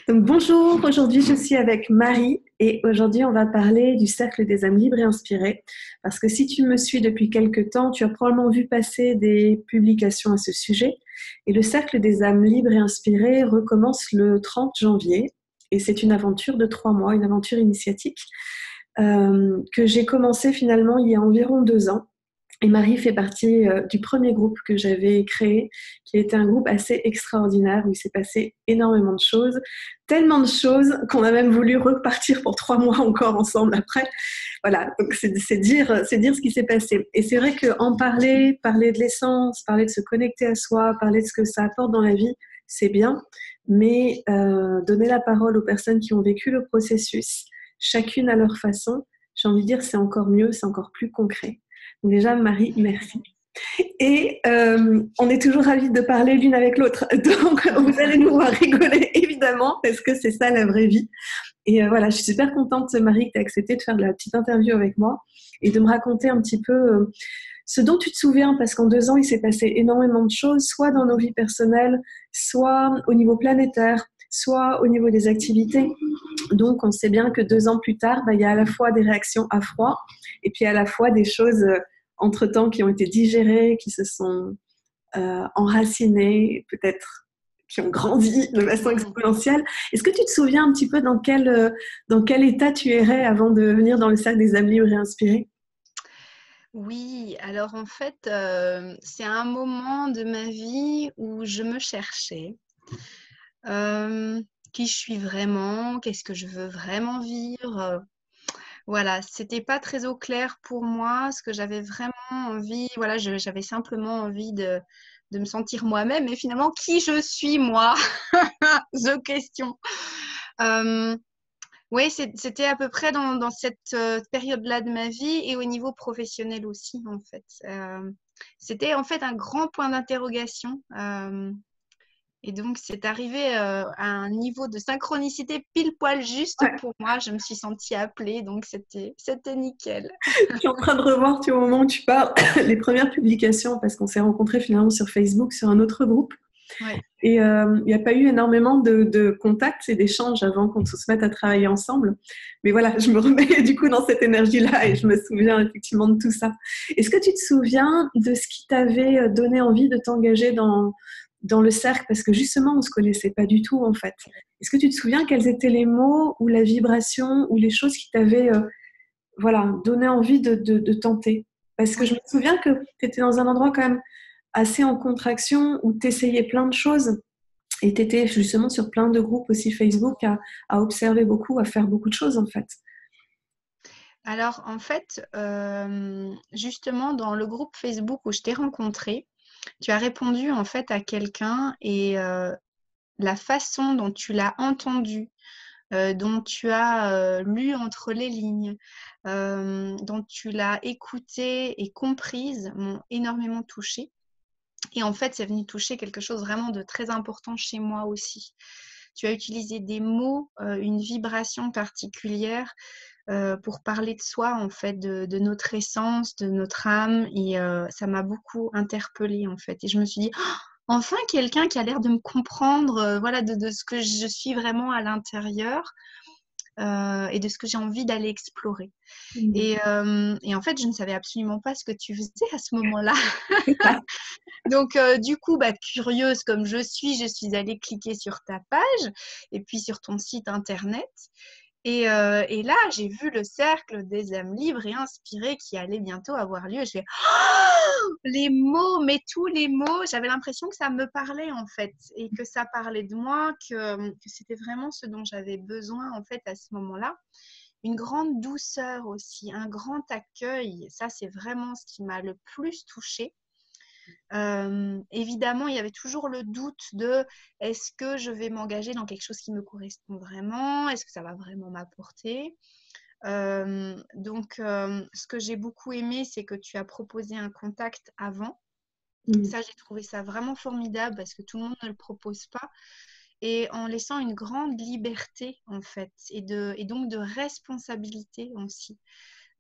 Donc, bonjour, aujourd'hui je suis avec Marie et aujourd'hui on va parler du Cercle des âmes libres et inspirées parce que si tu me suis depuis quelque temps, tu as probablement vu passer des publications à ce sujet et le Cercle des âmes libres et inspirées recommence le 30 janvier et c'est une aventure de 3 mois, une aventure initiatique que j'ai commencé finalement il y a environ 2 ans. Et Marie fait partie du premier groupe que j'avais créé, qui a été un groupe assez extraordinaire où il s'est passé énormément de choses, tellement de choses qu'on a même voulu repartir pour 3 mois encore ensemble après. Voilà, donc c'est dire ce qui s'est passé. Et c'est vrai qu'en parler de l'essence, parler de se connecter à soi, parler de ce que ça apporte dans la vie, c'est bien, mais donner la parole aux personnes qui ont vécu le processus, chacune à leur façon, j'ai envie de dire c'est encore mieux, c'est encore plus concret. Déjà, Marie, merci. Et on est toujours ravis de parler l'une avec l'autre. Donc, vous allez nous voir rigoler, évidemment, parce que c'est ça la vraie vie. Et voilà, je suis super contente, Marie, que tu aies accepté de faire la petite interview avec moi et de me raconter un petit peu ce dont tu te souviens, parce qu'en 2 ans, il s'est passé énormément de choses, soit dans nos vies personnelles, soit au niveau planétaire, soit au niveau des activités. Donc, on sait bien que 2 ans plus tard, il y a à la fois des réactions à froid et puis à la fois des choses entre-temps qui ont été digérées, qui se sont enracinées, peut-être qui ont grandi de façon exponentielle. Est-ce que tu te souviens un petit peu dans quel état tu errais avant de venir dans le cercle des âmes libres et inspirées? Oui, alors en fait, c'est un moment de ma vie où je me cherchais. Hem, qui je suis vraiment? Qu'est-ce que je veux vraiment vivre? Voilà, c'était pas très au clair pour moi, ce que j'avais vraiment envie. Voilà, j'avais simplement envie de me sentir moi-même et finalement qui je suis moi? The question. Hem Oui, c'était à peu près dans cette période-là de ma vie et au niveau professionnel aussi, en fait. C'était en fait un grand point d'interrogation. Et donc, c'est arrivé à un niveau de synchronicité pile poil juste Ouais, pour moi. Je me suis sentie appelée, donc c'était nickel. je suis en train de revoir, tu vois, au moment où tu parles, les premières publications, parce qu'on s'est rencontrés finalement sur Facebook, sur un autre groupe. Ouais. Et il n'y a pas eu énormément de contacts et d'échanges avant qu'on se mette à travailler ensemble. Mais voilà, je me remets du coup dans cette énergie-là et je me souviens effectivement de tout ça. Est-ce que tu te souviens de ce qui t'avait donné envie de t'engager dans le cercle? Parce que justement, on ne se connaissait pas du tout en fait. Est-ce que tu te souviens quels étaient les mots ou la vibration ou les choses qui t'avaient voilà, donné envie de tenter? Parce que je Oui. me souviens que tu étais dans un endroit quand même assez en contraction où tu essayais plein de choses et tu étais justement sur plein de groupes aussi Facebook à observer beaucoup, à faire beaucoup de choses en fait. Alors, en fait, justement, dans le groupe Facebook où je t'ai rencontré, tu as répondu en fait à quelqu'un et la façon dont tu l'as entendu, dont tu as lu entre les lignes, dont tu l'as écoutée et comprise m'ont énormément touchée. Et en fait, c'est venu toucher quelque chose vraiment de très important chez moi aussi. Tu as utilisé des mots, une vibration particulière pour parler de soi, en fait, de notre essence, de notre âme. Et ça m'a beaucoup interpellée, en fait. Et je me suis dit, oh, enfin, quelqu'un qui a l'air de me comprendre, voilà, de ce que je suis vraiment à l'intérieur et de ce que j'ai envie d'aller explorer. Mm. Et en fait, je ne savais absolument pas ce que tu faisais à ce moment-là. C'est ça. Donc, du coup, bah, curieuse comme je suis allée cliquer sur ta page et puis sur ton site internet. Et là, j'ai vu le cercle des âmes libres et inspirées qui allait bientôt avoir lieu. Je fais oh, les mots, mais tous les mots, j'avais l'impression que ça me parlait en fait et que ça parlait de moi, que c'était vraiment ce dont j'avais besoin en fait à ce moment-là. Une grande douceur aussi, un grand accueil. Ça, c'est vraiment ce qui m'a le plus touchée. Évidemment, il y avait toujours le doute de est-ce que je vais m'engager dans quelque chose qui me correspond vraiment? Est-ce que ça va vraiment m'apporter? Donc, ce que j'ai beaucoup aimé, c'est que tu as proposé un contact avant. Mm. Ça, j'ai trouvé ça vraiment formidable parce que tout le monde ne le propose pas. Et en laissant une grande liberté, en fait, et donc de responsabilité aussi.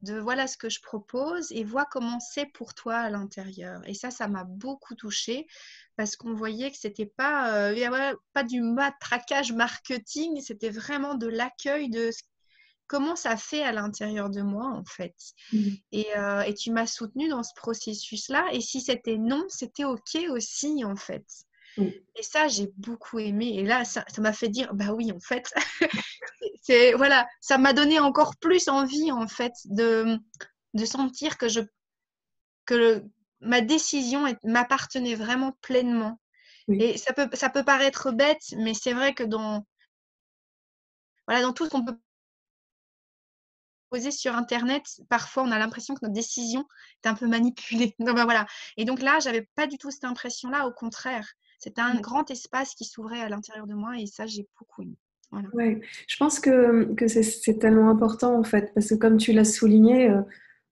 voilà ce que je propose et vois comment c'est pour toi à l'intérieur. Et ça m'a beaucoup touchée parce qu'on voyait que c'était pas, pas du matraquage marketing, c'était vraiment de l'accueil de comment ça fait à l'intérieur de moi en fait. Mhm. Et tu m'as soutenue dans ce processus-là. Et si c'était non, c'était OK aussi en fait. Oui. Et ça, j'ai beaucoup aimé. Et là, ça m'a fait dire, bah oui, en fait, voilà, ça m'a donné encore plus envie, en fait, de sentir que ma décision m'appartenait vraiment pleinement. Oui. Et ça peut paraître bête, mais c'est vrai que dans tout ce qu'on peut poser sur Internet, parfois, on a l'impression que notre décision est un peu manipulée. Donc, ben, voilà. Et donc là, j'avais pas du tout cette impression-là. Au contraire, c'était un grand espace qui s'ouvrait à l'intérieur de moi et ça, j'ai beaucoup aimé. Voilà. Ouais. Je pense que c'est tellement important en fait, parce que comme tu l'as souligné,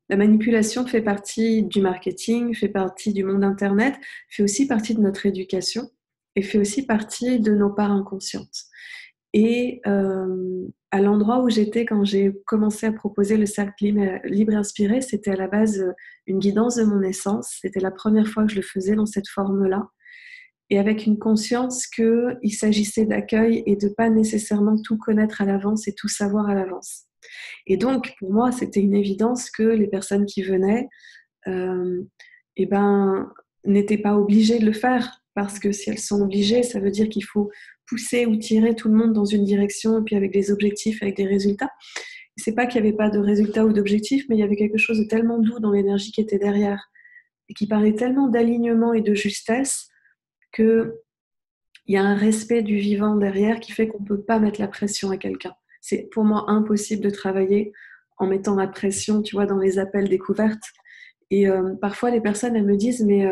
la manipulation fait partie du marketing, fait partie du monde Internet, fait aussi partie de notre éducation et fait aussi partie de nos parts inconscientes. Et à l'endroit où j'étais quand j'ai commencé à proposer le cercle libre et inspiré, c'était à la base une guidance de mon essence. C'était la première fois que je le faisais dans cette forme-là. Et avec une conscience qu'il s'agissait d'accueil et de pas nécessairement tout connaître à l'avance et tout savoir à l'avance. Et donc, pour moi, c'était une évidence que les personnes qui venaient, euh, eh ben, n'étaient pas obligées de le faire. Parce que si elles sont obligées, ça veut dire qu'il faut pousser ou tirer tout le monde dans une direction, et puis avec des objectifs, avec des résultats. C'est pas qu'il n'y avait pas de résultats ou d'objectifs, mais il y avait quelque chose de tellement doux dans l'énergie qui était derrière, et qui parlait tellement d'alignement et de justesse, qu'il y a un respect du vivant derrière qui fait qu'on ne peut pas mettre la pression à quelqu'un. C'est pour moi impossible de travailler en mettant la pression, tu vois, dans les appels découvertes. Et parfois, les personnes, elles me disent, mais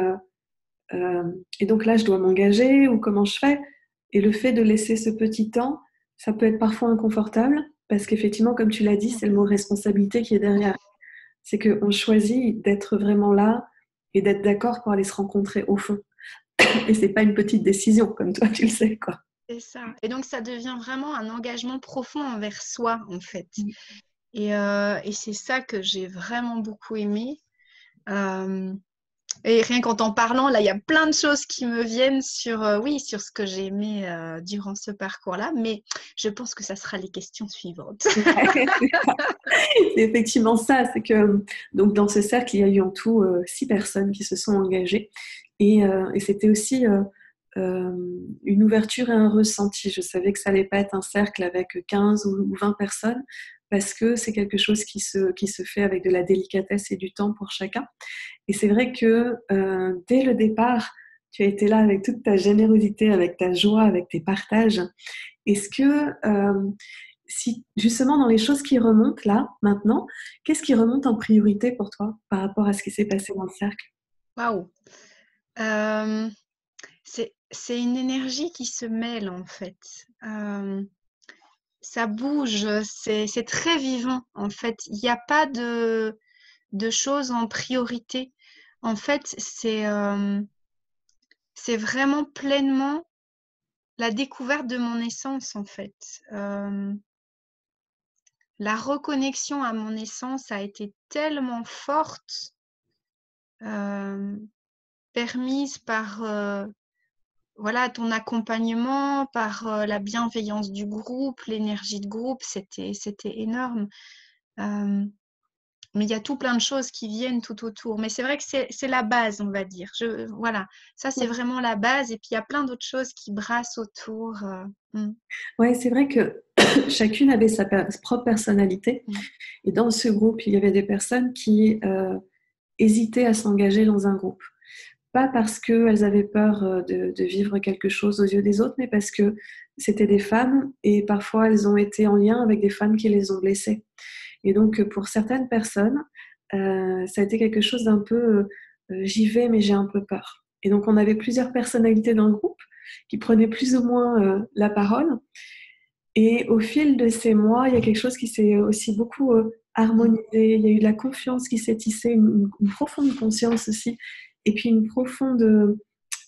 et donc là, je dois m'engager ou comment je fais? Et le fait de laisser ce petit temps, ça peut être parfois inconfortable parce qu'effectivement, comme tu l'as dit, c'est le mot responsabilité qui est derrière. C'est qu'on choisit d'être vraiment là et d'être d'accord pour aller se rencontrer au fond. Et c'est pas une petite décision, comme toi, tu le sais, quoi. C'est ça. Et donc, ça devient vraiment un engagement profond envers soi, en fait. Et c'est ça que j'ai vraiment beaucoup aimé. Euh, et rien qu'en t'en parlant, là, il y a plein de choses qui me viennent sur, oui, sur ce que j'ai aimé durant ce parcours-là. Mais je pense que ça sera les questions suivantes. Ouais, c'est effectivement ça. C'est que donc dans ce cercle, il y a eu en tout 6 personnes qui se sont engagées. Et c'était aussi une ouverture et un ressenti. Je savais que ça allait pas être un cercle avec 15 ou 20 personnes parce que c'est quelque chose qui se fait avec de la délicatesse et du temps pour chacun. Et c'est vrai que dès le départ, tu as été là avec toute ta générosité, avec ta joie, avec tes partages. Est-ce que, si justement dans les choses qui remontent là, maintenant, qu'est-ce qui remonte en priorité pour toi par rapport à ce qui s'est passé dans le cercle? Waouh! Euh, c'est une énergie qui se mêle, en fait. Ça bouge, c'est très vivant, en fait. Il n'y a pas de choses en priorité. En fait, c'est vraiment pleinement la découverte de mon essence, en fait. La reconnexion à mon essence a été tellement forte, euh, permise par voilà, ton accompagnement, par la bienveillance du groupe, l'énergie de groupe, c'était énorme. Mais il y a tout plein de choses qui viennent tout autour. Mais c'est vrai que c'est la base, on va dire. Voilà, ça c'est vraiment la base. Et puis il y a plein d'autres choses qui brassent autour. Ouais, c'est vrai que chacune avait sa propre personnalité. Et dans ce groupe, il y avait des personnes qui hésitaient à s'engager dans un groupe. Pas parce qu'elles avaient peur de vivre quelque chose aux yeux des autres, mais parce que c'était des femmes et parfois elles ont été en lien avec des femmes qui les ont blessées. Et donc pour certaines personnes, ça a été quelque chose d'un peu j'y vais mais j'ai un peu peur. Et donc on avait plusieurs personnalités dans le groupe qui prenaient plus ou moins la parole. Et au fil de ces mois, il y a quelque chose qui s'est aussi beaucoup harmonisé. Il y a eu de la confiance qui s'est tissée, une profonde conscience aussi, et puis une profonde,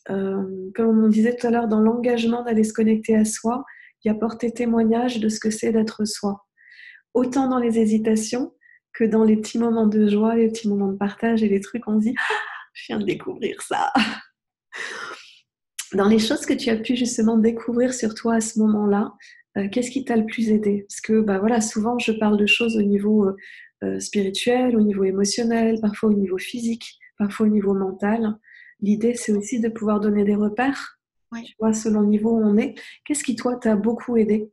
comme on disait tout à l'heure, dans l'engagement d'aller se connecter à soi, il y a porté témoignage de ce que c'est d'être soi. Autant dans les hésitations que dans les petits moments de joie, les petits moments de partage et les trucs, on se dit «Ah, je viens de découvrir ça». Dans les choses que tu as pu justement découvrir sur toi à ce moment-là, qu'est-ce qui t'a le plus aidé? Parce que bah, voilà, souvent je parle de choses au niveau spirituel, au niveau émotionnel, parfois au niveau physique, parfois au niveau mental. L'idée, c'est aussi de pouvoir donner des repères, Ouais. tu vois, selon le niveau où on est. Qu'est-ce qui, toi, t'a beaucoup aidé?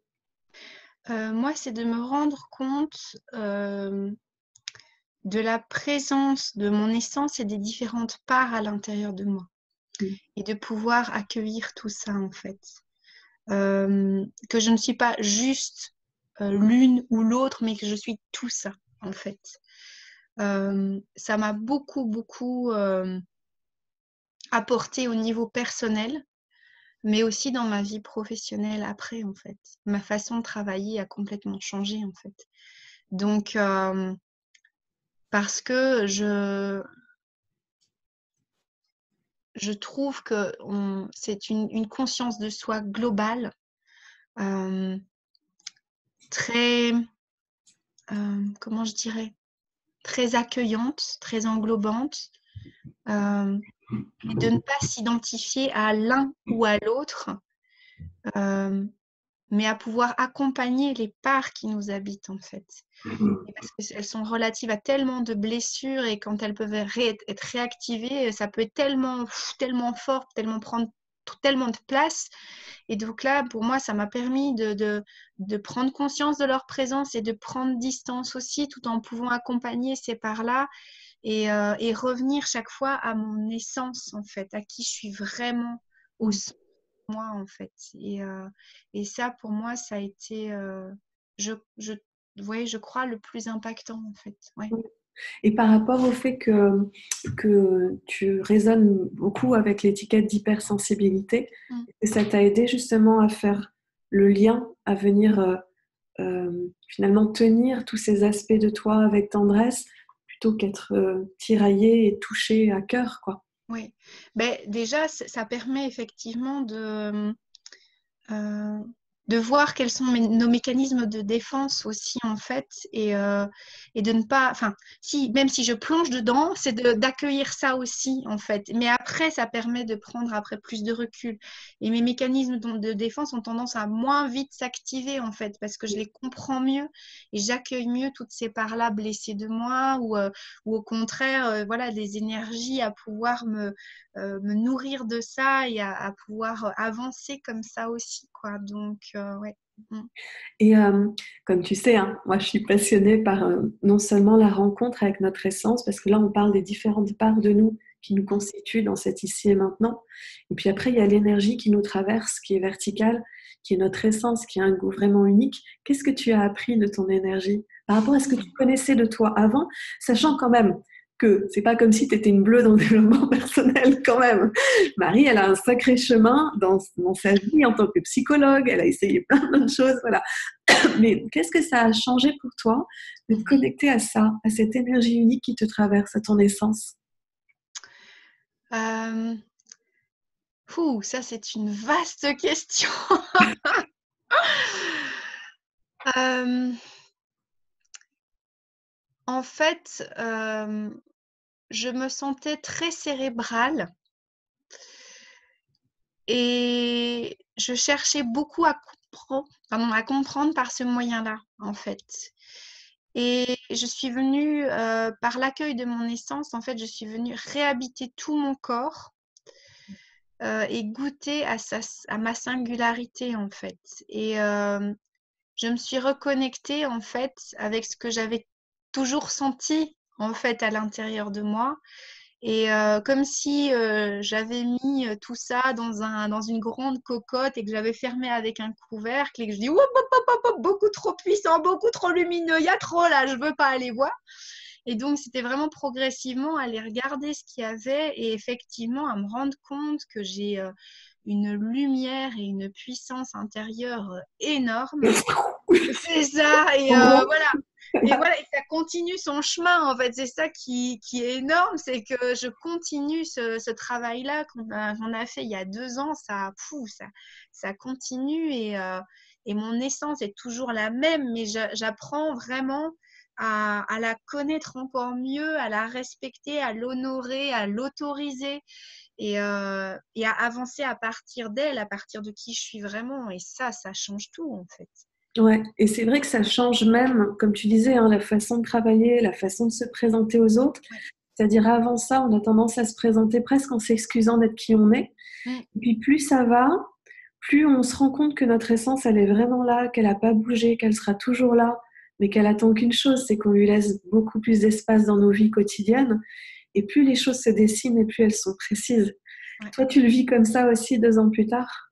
Moi, c'est de me rendre compte de la présence de mon essence et des différentes parts à l'intérieur de moi. Mm. Et de pouvoir accueillir tout ça, en fait. Que je ne suis pas juste l'une ou l'autre, mais que je suis tout ça, en fait. Ça m'a beaucoup, beaucoup apporté au niveau personnel, mais aussi dans ma vie professionnelle après, en fait. Ma façon de travailler a complètement changé, en fait. Donc, parce que je trouve que c'est une conscience de soi globale, très, comment je dirais, très accueillante, très englobante, et de ne pas s'identifier à l'un ou à l'autre, mais à pouvoir accompagner les parts qui nous habitent en fait. Et parce qu'elles sont relatives à tellement de blessures et quand elles peuvent être réactivées, ça peut être tellement fort, tellement prendre tellement de place. Et donc là, pour moi, ça m'a permis de prendre conscience de leur présence et de prendre distance aussi, tout en pouvant accompagner ces parts-là et revenir chaque fois à mon essence, en fait, à qui je suis vraiment au sein de moi, en fait. Et ça, pour moi, ça a été, je crois, le plus impactant, en fait. Ouais. Et par rapport au fait que tu résonnes beaucoup avec l'étiquette d'hypersensibilité, Mm. et ça t'a aidé justement à faire le lien, à venir finalement tenir tous ces aspects de toi avec tendresse, plutôt qu'être tiraillé et touché à cœur, quoi. Oui. Ben, déjà, ça permet effectivement euh, de voir quels sont nos mécanismes de défense aussi en fait et de ne pas, enfin si même si je plonge dedans, c'est d'accueillir ça aussi en fait, mais après ça permet de prendre après plus de recul et mes mécanismes de défense ont tendance à moins vite s'activer en fait parce que je les comprends mieux et j'accueille mieux toutes ces parts-là blessées de moi ou au contraire voilà des énergies à pouvoir me nourrir de ça et à pouvoir avancer comme ça aussi, quoi. Donc, ouais. Mm. Et comme tu sais, hein, moi je suis passionnée par non seulement la rencontre avec notre essence, parce que là on parle des différentes parts de nous qui nous constituent dans cet ici et maintenant. Et puis après, il y a l'énergie qui nous traverse, qui est verticale, qui est notre essence, qui a un goût vraiment unique. Qu'est-ce que tu as appris de ton énergie par rapport à ce que tu connaissais de toi avant, sachant quand même que c'est pas comme si tu étais une bleue dans le développement personnel quand même. Marie, elle a un sacré chemin dans sa vie en tant que psychologue, elle a essayé plein de choses, voilà. Mais qu'est-ce que ça a changé pour toi de te connecter à ça, à cette énergie unique qui te traverse, à ton essence? Euh, ça, c'est une vaste question. Euh, en fait, je me sentais très cérébrale et je cherchais beaucoup à comprendre par ce moyen-là, en fait. Et je suis venue, par l'accueil de mon essence, en fait, je suis venue réhabiter tout mon corps et goûter à ma singularité, en fait. Et je me suis reconnectée, en fait, avec ce que j'avais toujours senti, en fait, à l'intérieur de moi. Et comme si j'avais mis tout ça dans une grande cocotte et que j'avais fermé avec un couvercle et que je dis, beaucoup trop puissant, beaucoup trop lumineux, il y a trop là, je veux pas aller voir. Et donc, c'était vraiment progressivement aller regarder ce qu'il y avait et effectivement à me rendre compte que j'ai une lumière et une puissance intérieure énorme. C'est ça, et voilà. Et voilà, et ça continue son chemin, en fait. C'est ça qui est énorme, c'est que je continue ce travail-là qu'on a fait il y a 2 ans. Ça continue et mon essence est toujours la même, mais j'apprends vraiment à la connaître encore mieux, à la respecter, à l'honorer, à l'autoriser et à avancer à partir d'elle, à partir de qui je suis vraiment. Et ça change tout en fait. Ouais, et c'est vrai que ça change même, comme tu disais, hein, la façon de travailler, la façon de se présenter aux autres. Ouais. C'est-à-dire avant ça, on a tendance à se présenter presque en s'excusant d'être qui on est. Mm. Et puis plus ça va, plus on se rend compte que notre essence, elle est vraiment là, qu'elle n'a pas bougé, qu'elle sera toujours là, mais qu'elle attend qu'une chose, c'est qu'on lui laisse beaucoup plus d'espace dans nos vies quotidiennes. Et plus les choses se dessinent et plus elles sont précises. Ouais. Toi, tu le vis comme ça aussi 2 ans plus tard?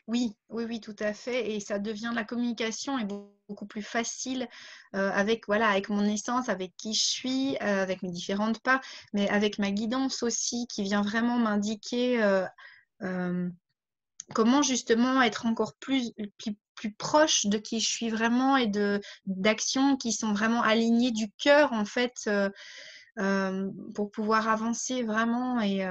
Oui, oui, oui, tout à fait. Et ça devient la communication est beaucoup plus facile avec voilà, avec mon essence, avec qui je suis, avec mes différentes parts, mais avec ma guidance aussi qui vient vraiment m'indiquer euh, comment justement être encore plus proche de qui je suis vraiment et d'actions qui sont vraiment alignées du cœur en fait pour pouvoir avancer vraiment. Et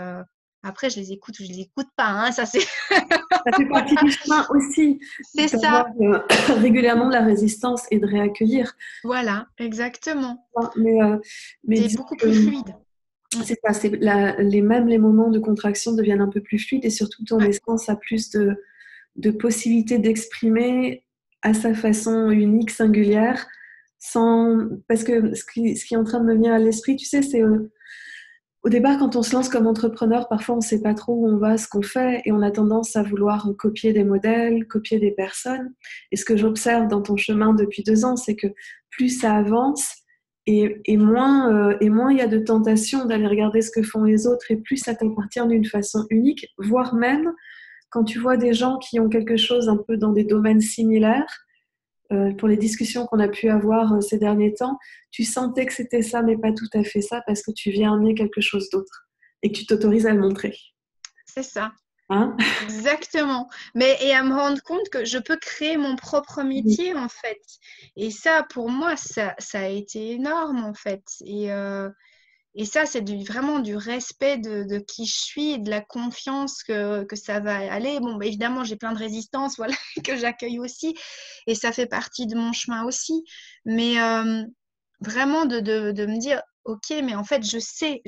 après, je les écoute ou je les écoute pas, hein, ça c'est Ça fait partie du chemin aussi, c'est d'avoir ça. régulièrement de la résistance et de réaccueillir. Voilà, exactement. Mais, euh, mais C'est disons beaucoup plus que fluide. Mm. c'est ça, même les moments de contraction deviennent un peu plus fluides et surtout ton Ouais, essence a plus de possibilités d'exprimer à sa façon unique, singulière, parce que ce qui est en train de me venir à l'esprit, tu sais, c'est au départ, quand on se lance comme entrepreneur, parfois on ne sait pas trop où on va, ce qu'on fait, et on a tendance à vouloir copier des modèles, copier des personnes. Et ce que j'observe dans ton chemin depuis 2 ans, c'est que plus ça avance, et moins il y a de tentation d'aller regarder ce que font les autres, et plus ça t'appartient d'une façon unique, voire même quand tu vois des gens qui ont quelque chose un peu dans des domaines similaires, pour les discussions qu'on a pu avoir ces derniers temps, tu sentais que c'était ça, mais pas tout à fait ça, parce que tu viens amener quelque chose d'autre et que tu t'autorises à le montrer. c'est ça. Hein? Exactement. Mais et à me rendre compte que je peux créer mon propre Oui. métier en fait. Et ça, pour moi, ça a été énorme en fait. Et ça, c'est vraiment du respect de qui je suis et de la confiance que ça va aller. Bon, bah, évidemment, j'ai plein de résistances, voilà, que j'accueille aussi. Et ça fait partie de mon chemin aussi. Mais vraiment de me dire, OK, mais en fait, je sais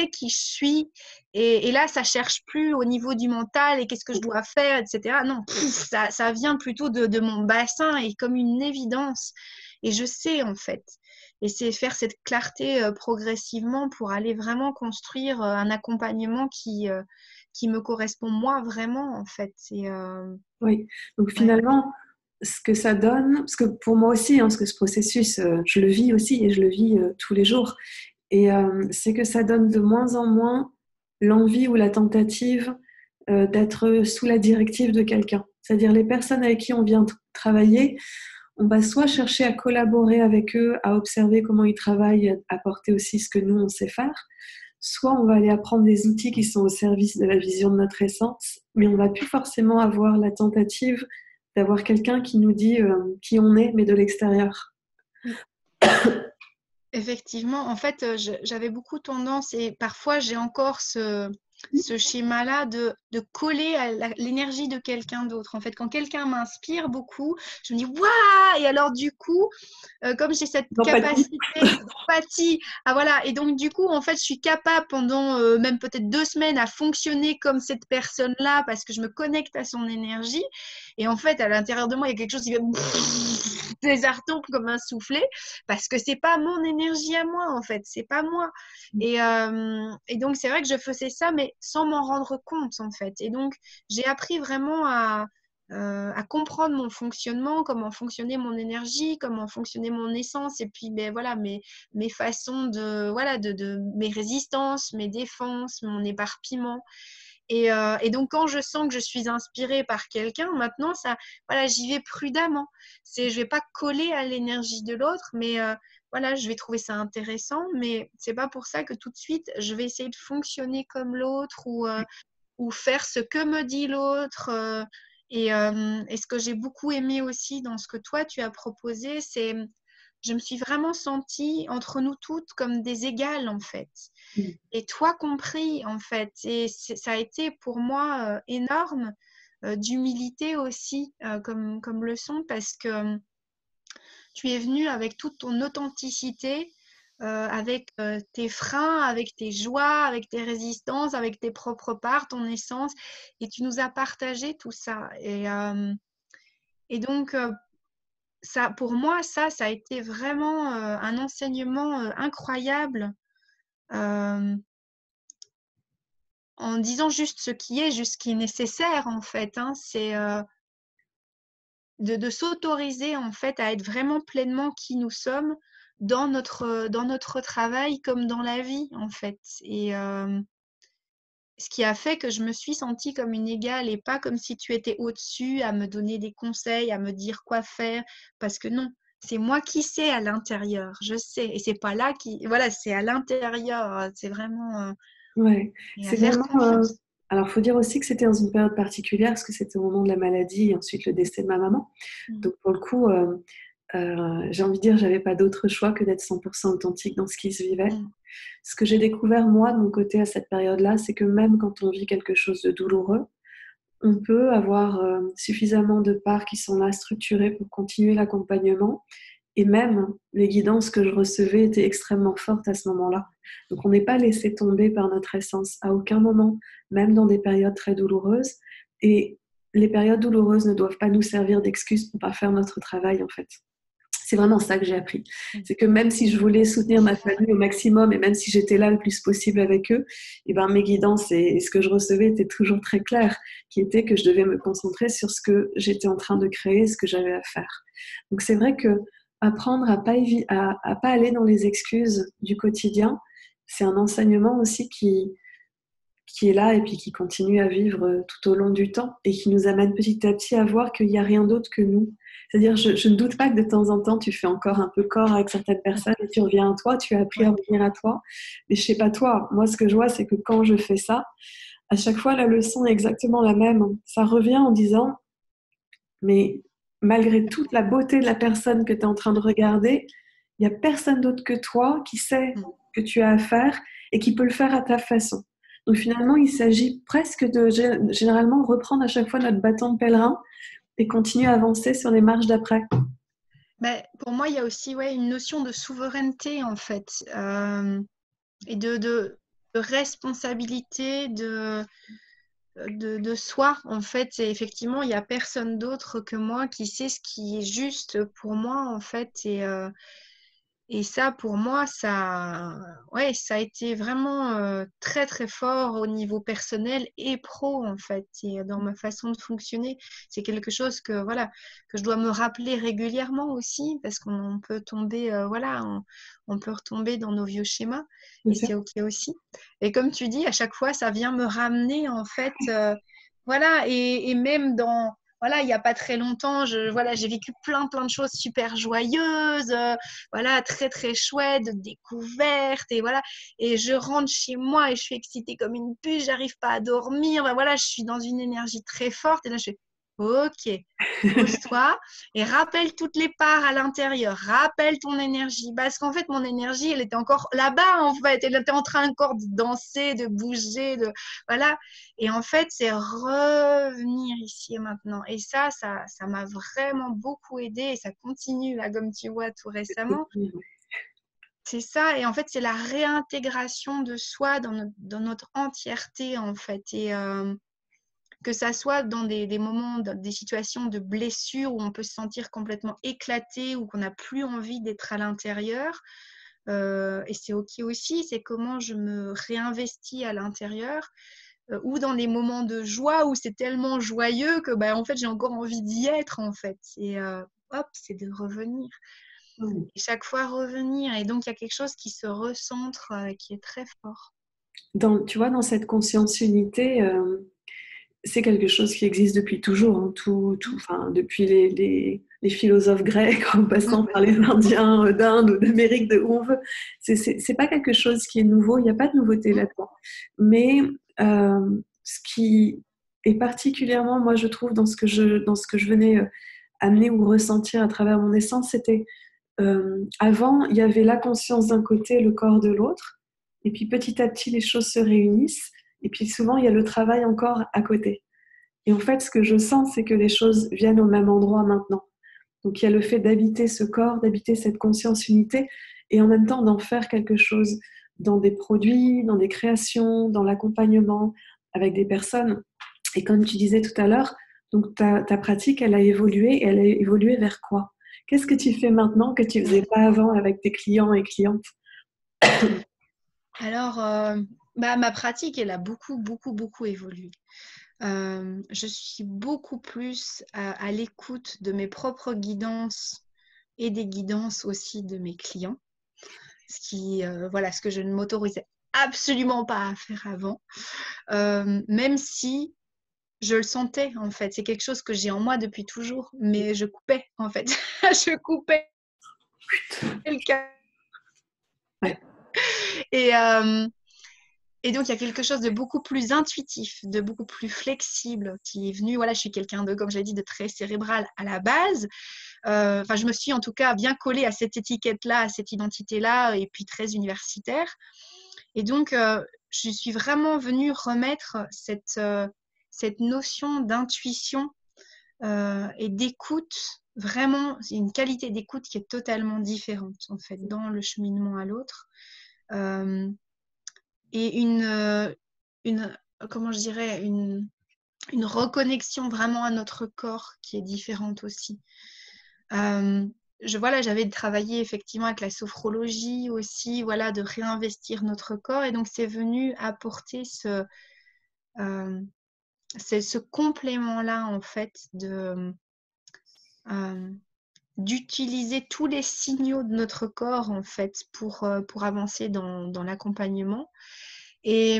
qui je suis. Et là, ça cherche plus au niveau du mental et qu'est-ce que je dois faire, etc. Non, ça vient plutôt de mon bassin et comme une évidence. Et je sais, en fait. Et c'est faire cette clarté progressivement pour aller vraiment construire un accompagnement qui me correspond moi vraiment, en fait. Oui. Donc Ouais. finalement, ce que ça donne, parce que pour moi aussi, hein, parce que ce processus, je le vis aussi et je le vis tous les jours, et c'est que ça donne de moins en moins l'envie ou la tentative d'être sous la directive de quelqu'un. C'est-à-dire les personnes avec qui on vient travailler, on va soit chercher à collaborer avec eux, à observer comment ils travaillent, à apporter aussi ce que nous, on sait faire, soit on va aller apprendre des outils qui sont au service de la vision de notre essence, mais on va plus forcément avoir la tentative d'avoir quelqu'un qui nous dit qui on est, mais de l'extérieur. Oui. Effectivement, en fait, j'avais beaucoup tendance et parfois j'ai encore ce schéma-là de coller à l'énergie de quelqu'un d'autre. En fait, quand quelqu'un m'inspire beaucoup, je me dis waouh! Et alors, du coup, comme j'ai cette D'empathie. capacité d'empathie, ah voilà, et donc du coup, en fait, je suis capable pendant même peut-être 2 semaines à fonctionner comme cette personne-là parce que je me connecte à son énergie. Et en fait, à l'intérieur de moi, il y a quelque chose qui fait des atomes comme un soufflet parce que c'est pas mon énergie à moi, en fait, c'est pas moi. Et donc, c'est vrai que je faisais ça, mais sans m'en rendre compte, en fait. Et donc, j'ai appris vraiment à comprendre mon fonctionnement, comment fonctionnait mon énergie, comment fonctionnait mon essence, et puis ben, voilà, mes façons voilà, mes résistances, mes défenses, mon éparpillement. Et donc, quand je sens que je suis inspirée par quelqu'un, maintenant, voilà, j'y vais prudemment. Je vais pas coller à l'énergie de l'autre, mais voilà, je vais trouver ça intéressant, mais c'est pas pour ça que tout de suite, je vais essayer de fonctionner comme l'autre ou faire ce que me dit l'autre. Et ce que j'ai beaucoup aimé aussi dans ce que toi, tu as proposé, c'est je me suis vraiment sentie entre nous toutes comme des égales, en fait. Et toi compris, en fait. Et ça a été pour moi énorme d'humilité aussi comme leçon parce que tu es venu avec toute ton authenticité, avec tes freins, avec tes joies, avec tes résistances, avec tes propres parts, ton essence, et tu nous as partagé tout ça. Et donc, ça, pour moi, ça a été vraiment un enseignement incroyable, euh, en disant juste ce qui est, juste ce qui est nécessaire, en fait. Hein. C'est de s'autoriser, en fait, à être vraiment pleinement qui nous sommes dans notre travail comme dans la vie, en fait. Et ce qui a fait que je me suis sentie comme une égale et pas comme si tu étais au-dessus à me donner des conseils, à me dire quoi faire, parce que non, c'est moi qui sais à l'intérieur, je sais, et c'est pas là qui, voilà, c'est à l'intérieur, c'est vraiment Ouais, et à c'est faire vraiment. confiance. Alors, il faut dire aussi que c'était dans une période particulière, parce que c'était au moment de la maladie et ensuite le décès de ma maman. Mm. Donc, pour le coup, j'ai envie de dire, j'avais pas d'autre choix que d'être 100% authentique dans ce qui se vivait. Mm. Ce que j'ai découvert, moi, de mon côté, à cette période-là, c'est que même quand on vit quelque chose de douloureux, on peut avoir suffisamment de parts qui sont là, structurées pour continuer l'accompagnement. Et même, les guidances que je recevais étaient extrêmement fortes à ce moment-là. Donc, on n'est pas laissé tomber par notre essence à aucun moment, même dans des périodes très douloureuses. Et les périodes douloureuses ne doivent pas nous servir d'excuse pour ne pas faire notre travail, en fait. C'est vraiment ça que j'ai appris. C'est que même si je voulais soutenir ma famille au maximum et même si j'étais là le plus possible avec eux, et ben mes guidances et ce que je recevais étaient toujours très clairs, qui était que je devais me concentrer sur ce que j'étais en train de créer, ce que j'avais à faire. Donc c'est vrai que apprendre à pas aller dans les excuses du quotidien, c'est un enseignement aussi qui est là et puis qui continue à vivre tout au long du temps et qui nous amène petit à petit à voir qu'il n'y a rien d'autre que nous. C'est-à-dire, je ne doute pas que de temps en temps, tu fais encore un peu corps avec certaines personnes et tu reviens à toi, tu as appris à Ouais. revenir à toi. Mais je sais pas toi, moi ce que je vois, c'est que quand je fais ça, à chaque fois, la leçon est exactement la même. Ça revient en disant, mais malgré toute la beauté de la personne que tu es en train de regarder, il n'y a personne d'autre que toi qui sait Mm. que tu as à faire et qui peut le faire à ta façon. Donc finalement, il s'agit presque de généralement reprendre à chaque fois notre bâton de pèlerin et continuer à avancer sur les marches d'après. Ben, pour moi, il y a aussi une notion de souveraineté, en fait, et de responsabilité de soi. En fait, et effectivement, il n'y a personne d'autre que moi qui sait ce qui est juste pour moi, en fait. Et ça, pour moi, ça a été vraiment très, très fort au niveau personnel et pro, en fait. Et dans ma façon de fonctionner, c'est quelque chose que je dois me rappeler régulièrement aussi, parce qu'on peut tomber, on peut retomber dans nos vieux schémas, Bien et sûr. c'est OK aussi. Et comme tu dis, à chaque fois, ça vient me ramener, en fait, et même dans... Voilà, il n'y a pas très longtemps, j'ai vécu plein, plein de choses super joyeuses, voilà, très très chouette, de découverte, et voilà, et je rentre chez moi et je suis excitée comme une puce, j'arrive pas à dormir, ben voilà, je suis dans une énergie très forte, et là je fais ok, pose-toi et rappelle toutes les parts à l'intérieur, rappelle ton énergie, parce qu'en fait mon énergie elle était encore là-bas, en fait, elle était en train encore de danser, de bouger, voilà, et en fait c'est revenir ici et maintenant, et ça m'a vraiment beaucoup aidé, et ça continue là, comme tu vois, tout récemment. C'est ça, et en fait, c'est la réintégration de soi dans notre entièreté, en fait. Et que ça soit dans des moments, des situations de blessure où on peut se sentir complètement éclaté ou qu'on n'a plus envie d'être à l'intérieur. Et c'est OK aussi, c'est comment je me réinvestis à l'intérieur. Ou dans des moments de joie où c'est tellement joyeux que en fait, j'ai encore envie d'y être, en fait. Et hop, c'est de revenir. Et chaque fois revenir. Et donc, il y a quelque chose qui se recentre, qui est très fort. Tu vois, dans cette conscience unité, c'est quelque chose qui existe depuis toujours, hein, enfin, depuis les philosophes grecs, en passant par les Indiens d'Inde ou d'Amérique, de où on veut. C'est pas quelque chose qui est nouveau, il n'y a pas de nouveauté là-dedans. Mais ce qui est particulièrement, moi, je trouve, dans ce que je venais amener ou ressentir à travers mon essence, c'était avant, il y avait la conscience d'un côté, le corps de l'autre, et puis petit à petit, les choses se réunissent, et puis souvent, il y a le travail encore à côté. Et en fait, ce que je sens, c'est que les choses viennent au même endroit maintenant. Donc il y a le fait d'habiter ce corps, d'habiter cette conscience unité et en même temps d'en faire quelque chose dans des produits, dans des créations, dans l'accompagnement avec des personnes. Et comme tu disais tout à l'heure, donc ta pratique, elle a évolué et elle a évolué vers quoi? Qu'est-ce que tu fais maintenant que tu ne faisais pas avant avec tes clients et clientes? Alors, ma pratique, elle a beaucoup, beaucoup, beaucoup évolué. Je suis beaucoup plus à l'écoute de mes propres guidances et des guidances aussi de mes clients. Ce que je ne m'autorisais absolument pas à faire avant. Même si je le sentais, en fait. C'est quelque chose que j'ai en moi depuis toujours, mais je coupais, en fait. Je coupais le cas. Ouais. Et donc, il y a quelque chose de beaucoup plus intuitif, de beaucoup plus flexible qui est venu. Voilà, je suis quelqu'un de, comme je l'ai dit, de très cérébral à la base. Je me suis en tout cas bien collée à cette étiquette-là, à cette identité-là, et puis très universitaire. Et donc, je suis vraiment venue remettre cette notion d'intuition et d'écoute. Vraiment, c'est une qualité d'écoute qui est totalement différente, en fait, dans le cheminement à l'autre. Et comment je dirais, une reconnexion vraiment à notre corps qui est différente aussi. J'avais travaillé effectivement avec la sophrologie aussi, voilà, de réinvestir notre corps. Et donc, c'est venu apporter ce complément-là, en fait, d'utiliser tous les signaux de notre corps, en fait, pour avancer dans l'accompagnement. Et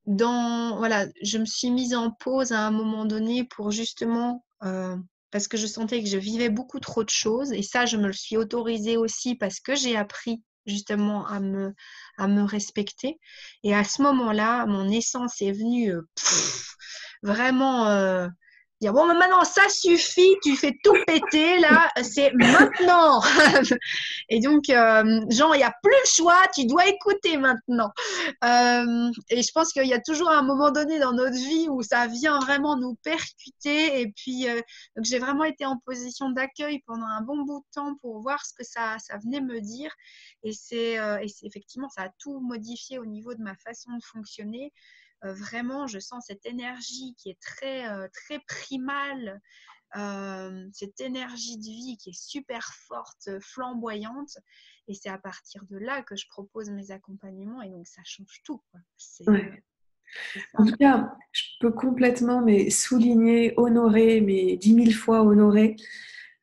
je me suis mise en pause à un moment donné pour justement, parce que je sentais que je vivais beaucoup trop de choses. Et ça, je me le suis autorisée aussi parce que j'ai appris justement à me respecter. Et à ce moment-là, mon essence est venue vraiment dire, bon, maintenant, ça suffit, tu fais tout péter, là, c'est maintenant. Et donc, Jean, il n'y a plus le choix, tu dois écouter maintenant. Et je pense qu'il y a toujours un moment donné dans notre vie où ça vient vraiment nous percuter. Et puis, donc j'ai vraiment été en position d'accueil pendant un bon bout de temps pour voir ce que ça venait me dire. Et c'est effectivement, ça a tout modifié au niveau de ma façon de fonctionner. Vraiment, je sens cette énergie qui est très, très primale, cette énergie de vie qui est super forte, flamboyante. Et c'est à partir de là que je propose mes accompagnements. Et donc, ça change tout, quoi. Ouais. En tout cas, je peux complètement souligner, honorer, mais 10 000 fois honorer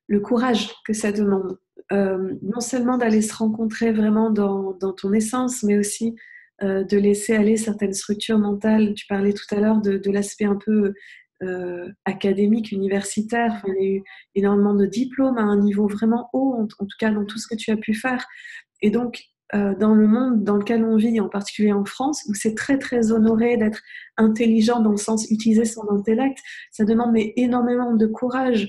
le courage que ça demande. Non seulement d'aller se rencontrer vraiment dans ton essence, mais aussi de laisser aller certaines structures mentales. Tu parlais tout à l'heure de l'aspect un peu académique, universitaire. Enfin, il y a eu énormément de diplômes à un niveau vraiment haut, en tout cas dans tout ce que tu as pu faire. Et donc, dans le monde dans lequel on vit, en particulier en France, où c'est très très honoré d'être intelligent dans le sens utiliser son intellect, ça demande énormément de courage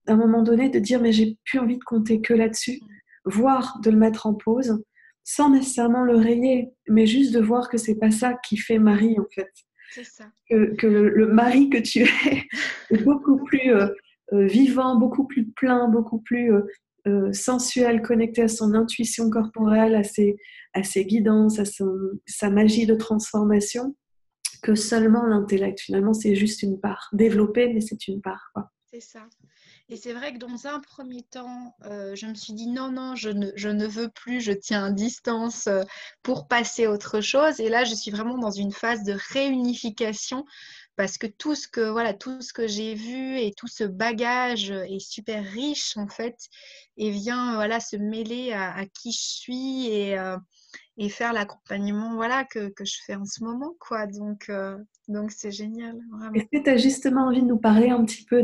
à un moment donné de dire mais j'ai plus envie de compter que là-dessus, voire de le mettre en pause, sans nécessairement le rayer, mais juste de voir que c'est pas ça qui fait mari en fait. C'est ça. Que le mari que tu es est beaucoup plus vivant, beaucoup plus plein, beaucoup plus sensuel, connecté à son intuition corporelle, à ses guidances, à sa magie de transformation, que seulement l'intellect. Finalement, c'est juste une part. Développée, mais c'est une part, quoi. C'est ça. Et c'est vrai que dans un premier temps, je me suis dit non, je ne veux plus, je tiens à distance pour passer à autre chose. Et là, je suis vraiment dans une phase de réunification parce que tout ce que j'ai vu et tout ce bagage est super riche en fait et vient se mêler à qui je suis et faire l'accompagnement que je fais en ce moment, quoi. Donc c'est génial, vraiment. Est-ce que tu as justement envie de nous parler un petit peu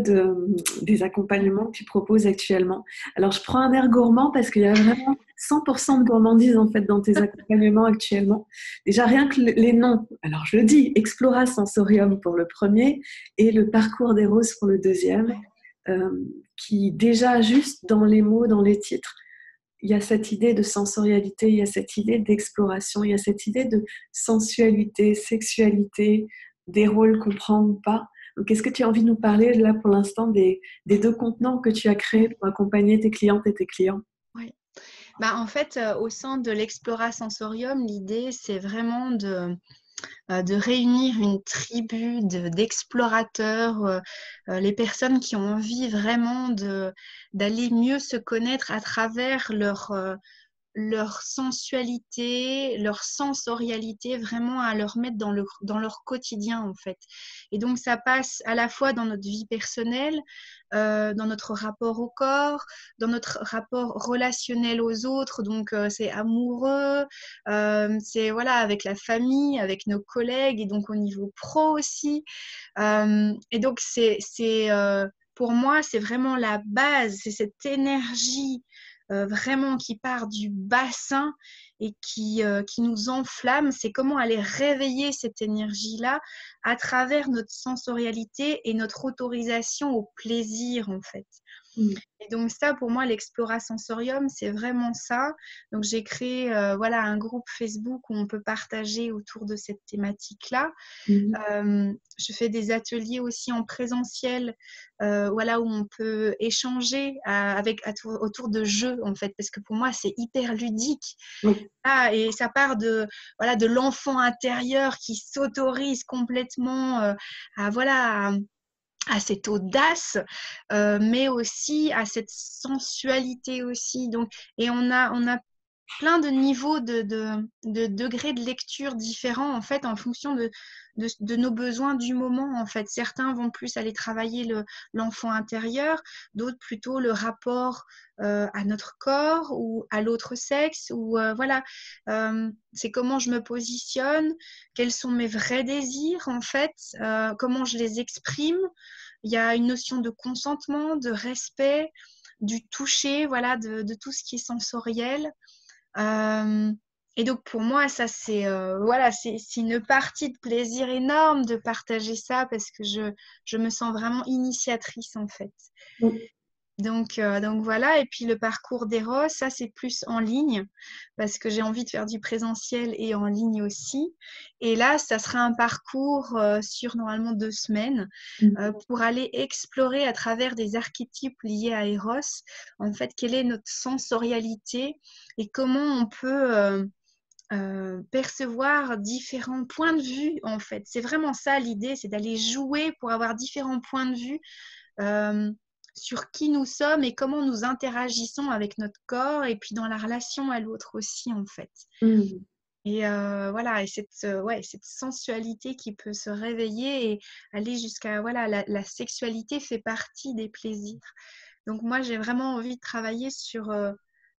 des accompagnements que tu proposes actuellement? Alors, je prends un air gourmand parce qu'il y a vraiment 100% de gourmandise en fait dans tes accompagnements actuellement. Déjà, rien que les noms, alors je le dis, Explora Sensorium pour le premier et le Parcours des Roses pour le deuxième, qui déjà juste dans les mots, dans les titres, il y a cette idée de sensorialité, il y a cette idée d'exploration, il y a cette idée de sensualité, sexualité, des rôles qu'on prend ou pas. Donc, est-ce que tu as envie de nous parler là pour l'instant des 2 contenants que tu as créés pour accompagner tes clientes et tes clients? Oui. Bah, en fait, au sein de l'Explora Sensorium, l'idée, c'est vraiment de réunir une tribu d'explorateurs, les personnes qui ont envie vraiment d'aller mieux se connaître à travers leur sensualité, leur sensorialité, vraiment à leur mettre dans leur quotidien en fait. Et donc ça passe à la fois dans notre vie personnelle, dans notre rapport au corps, dans notre rapport relationnel aux autres, donc c'est amoureux, c'est voilà avec la famille, avec nos collègues et donc au niveau pro aussi. Et donc pour moi c'est vraiment la base, c'est cette énergie vraiment qui part du bassin et qui nous enflamme, c'est comment aller réveiller cette énergie-là à travers notre sensorialité et notre autorisation au plaisir, en fait. Mmh. Et donc ça, pour moi, l'Explora Sensorium, c'est vraiment ça. Donc j'ai créé voilà, un groupe Facebook où on peut partager autour de cette thématique-là. Mmh. Je fais des ateliers aussi en présentiel, voilà, où on peut échanger autour de jeux, en fait, parce que pour moi, c'est hyper ludique. Oui. Ah, et ça part voilà, de l'enfant intérieur qui s'autorise complètement voilà, à cette audace, mais aussi à cette sensualité aussi. Donc, et on a plein de niveaux de degrés de lecture différents en fait en fonction de nos besoins du moment en fait. Certains vont plus aller travailler l'enfant intérieur, d'autres plutôt le rapport à notre corps ou à l'autre sexe ou voilà. C'est comment je me positionne, quels sont mes vrais désirs en fait, comment je les exprime. Il y a une notion de consentement, de respect, du toucher, voilà, de tout ce qui est sensoriel. Euh, et donc pour moi, ça c'est voilà, c'est une partie de plaisir énorme de partager ça parce que je me sens vraiment initiatrice en fait. Oui. Donc voilà, et puis le parcours d'Eros, ça c'est plus en ligne parce que j'ai envie de faire du présentiel et en ligne aussi. Et là, ça sera un parcours sur normalement 2 semaines Mmh. pour aller explorer à travers des archétypes liés à Eros, en fait, quelle est notre sensorialité et comment on peut percevoir différents points de vue, en fait. C'est vraiment ça l'idée, c'est d'aller jouer pour avoir différents points de vue euh, sur qui nous sommes et comment nous interagissons avec notre corps et puis dans la relation à l'autre aussi, en fait. Mmh. Et voilà, et ouais, cette sensualité qui peut se réveiller et aller jusqu'à, voilà, la sexualité fait partie des plaisirs. Donc moi, j'ai vraiment envie de travailler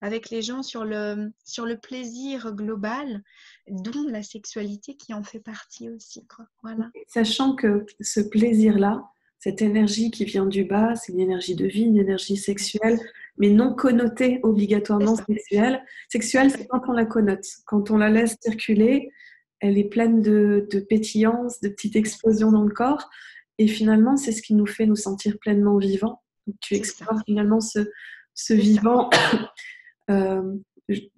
avec les gens sur le plaisir global, dont la sexualité qui en fait partie aussi, quoi. Voilà. Sachant que ce plaisir-là, cette énergie qui vient du bas, c'est une énergie de vie, une énergie sexuelle, mais non connotée C'est obligatoirement ça. sexuelle. Sexuelle, c'est quand on la connote. Quand on la laisse circuler, elle est pleine de pétillance, de petites explosions dans le corps. Et finalement, c'est ce qui nous fait nous sentir pleinement vivants. Donc, tu C'est ça. explores finalement ce C'est ça. vivant euh,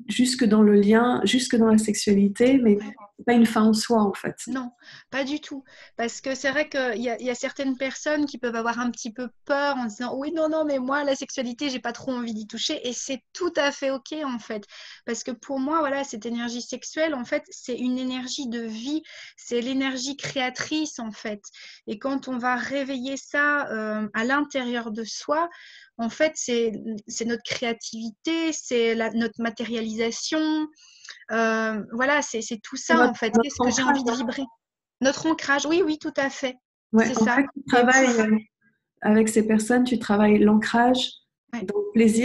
jusque dans le lien, jusque dans la sexualité, mais c'est pas une fin en soi en fait. Non, pas du tout. Parce que c'est vrai qu'il y a certaines personnes qui peuvent avoir un petit peu peur en disant oui, non, non, mais moi, la sexualité, j'ai pas trop envie d'y toucher. Et c'est tout à fait OK, en fait. Parce que pour moi, voilà, cette énergie sexuelle, en fait, c'est une énergie de vie. C'est l'énergie créatrice, en fait. Et quand on va réveiller ça à l'intérieur de soi, en fait, c'est notre créativité, c'est notre matérialisation. Voilà, c'est tout C'est ça en fait. votre Qu'est-ce que j'ai ancrage. envie de vibrer? Notre ancrage, oui, oui, tout à fait. Ouais, C'est en ça. fait, tu Et pour... travailles avec ces personnes, tu travailles l'ancrage Ouais, dans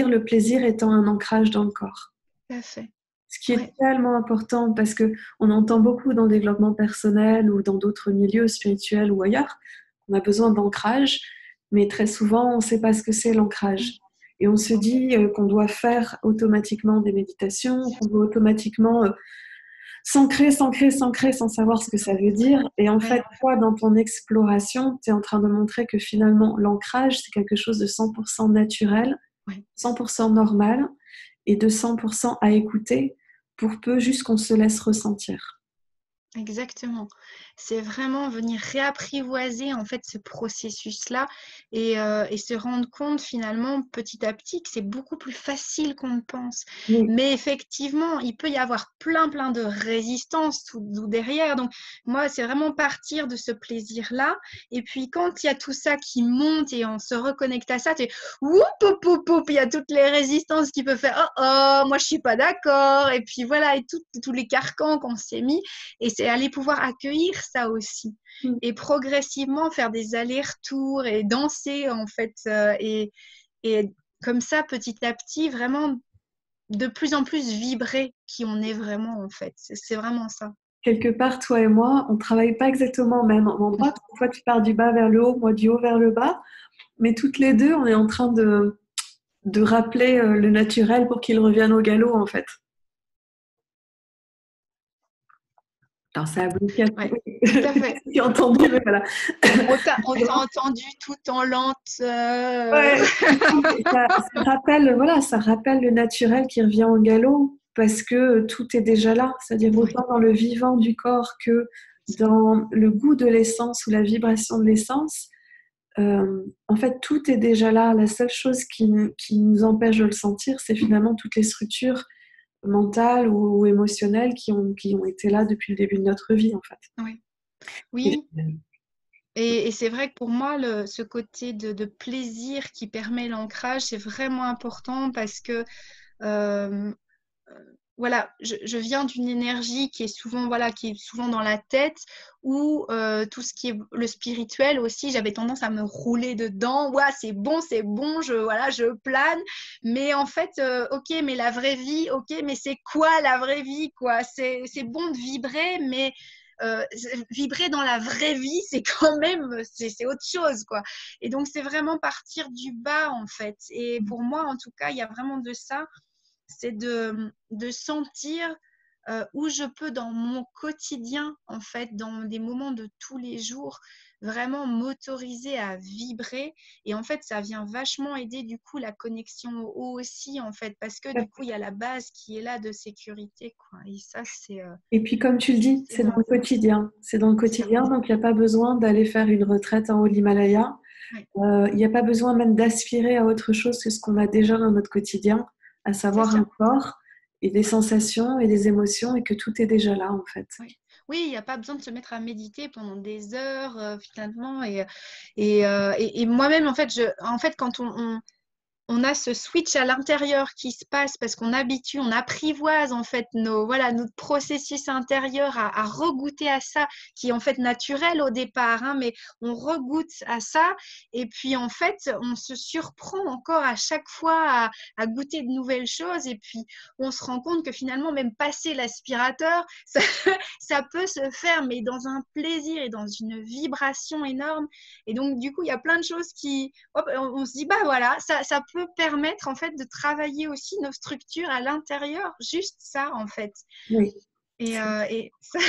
le plaisir étant un ancrage dans le corps. tout à fait. Ce qui est Ouais, tellement important parce que on entend beaucoup dans le développement personnel ou dans d'autres milieux spirituels ou ailleurs, on a besoin d'ancrage, mais très souvent on ne sait pas ce que c'est l'ancrage. Et on se dit qu'on doit faire automatiquement des méditations, qu'on doit automatiquement s'ancrer, s'ancrer, s'ancrer sans savoir ce que ça veut dire. Et en ouais, fait, toi, dans ton exploration, tu es en train de montrer que finalement, l'ancrage, c'est quelque chose de 100% naturel, ouais, 100% normal et de 100% à écouter pour peu juste qu'on se laisse ressentir. Exactement. C'est vraiment venir réapprivoiser en fait ce processus-là et se rendre compte finalement petit à petit que c'est beaucoup plus facile qu'on ne pense. Oui. Mais effectivement, il peut y avoir plein de résistances tout derrière. Donc moi, c'est vraiment partir de ce plaisir-là. Et puis quand il y a tout ça qui monte et on se reconnecte à ça, tu es whoop, whoop, whoop, whoop, il y a toutes les résistances qui peuvent faire oh oh, moi je suis pas d'accord. Et puis voilà, et tous les carcans qu'on s'est mis. Et c'est aller pouvoir accueillir ça aussi. Mm. Et progressivement faire des allers-retours et danser, en fait. Et comme ça, petit à petit, vraiment de plus en plus vibrer qui on est vraiment, en fait. C'est vraiment ça. Quelque part, toi et moi, on ne travaille pas exactement au même endroit. Toi, tu pars du bas vers le haut, moi du haut vers le bas. Mais toutes les deux, on est en train de rappeler le naturel pour qu'il revienne au galop, en fait. Alors, ça a bloqué. Ouais, tout à fait. J'ai entendu, mais voilà. On t'a entendu tout en lente. Ouais, ça rappelle, voilà, ça rappelle le naturel qui revient au galop parce que tout est déjà là. C'est-à-dire Oui, autant dans le vivant du corps que dans le goût de l'essence ou la vibration de l'essence. En fait, tout est déjà là. La seule chose qui nous empêche de le sentir, c'est finalement toutes les structures mentales ou émotionnelles qui ont été là depuis le début de notre vie, en fait. oui. Et- Oui. Et c'est vrai que pour moi, ce côté de plaisir qui permet l'ancrage, c'est vraiment important parce que euh, voilà, je viens d'une énergie qui est souvent, voilà, qui est souvent dans la tête ou tout ce qui est le spirituel aussi, j'avais tendance à me rouler dedans. Ouais, c'est bon, voilà, je plane. Mais en fait, ok, mais la vraie vie, ok, mais c'est quoi la vraie vie, quoi? C'est bon de vibrer, mais vibrer dans la vraie vie, c'est quand même, c'est autre chose, quoi. Et donc, c'est vraiment partir du bas, en fait. Et pour moi, en tout cas, il y a vraiment de ça, c'est de sentir où je peux dans mon quotidien, en fait, dans des moments de tous les jours, vraiment m'autoriser à vibrer. Et en fait, ça vient vachement aider du coup la connexion au haut aussi, en fait, parce que du coup, il y a la base qui est là de sécurité, quoi. Et ça, Et puis, comme tu le dis, c'est c'est dans le énorme. quotidien. C'est dans le C'est ça. quotidien, donc il n'y a pas besoin d'aller faire une retraite en haut de l'Himalaya. Ouais, Il n'y a pas besoin même d'aspirer à autre chose que ce qu'on a déjà dans notre quotidien, à c'est savoir ça. un corps et des sensations et des émotions et que tout est déjà là en fait. Ouais. Oui, il n'y a pas besoin de se mettre à méditer pendant des heures, finalement. Et moi-même, en fait, quand on a ce switch à l'intérieur qui se passe parce qu'on habitue, on apprivoise en fait voilà, notre processus intérieur à regoûter à ça, qui est en fait naturel au départ, hein, mais on regoute à ça et puis en fait, on se surprend encore à chaque fois à goûter de nouvelles choses et puis on se rend compte que finalement, même passer l'aspirateur, ça, ça peut se faire, mais dans un plaisir et dans une vibration énorme. Et donc, du coup, il y a plein de choses qui, hop, on se dit, bah voilà, ça peut permettre en fait de travailler aussi nos structures à l'intérieur, juste ça en fait. Oui, Et ça,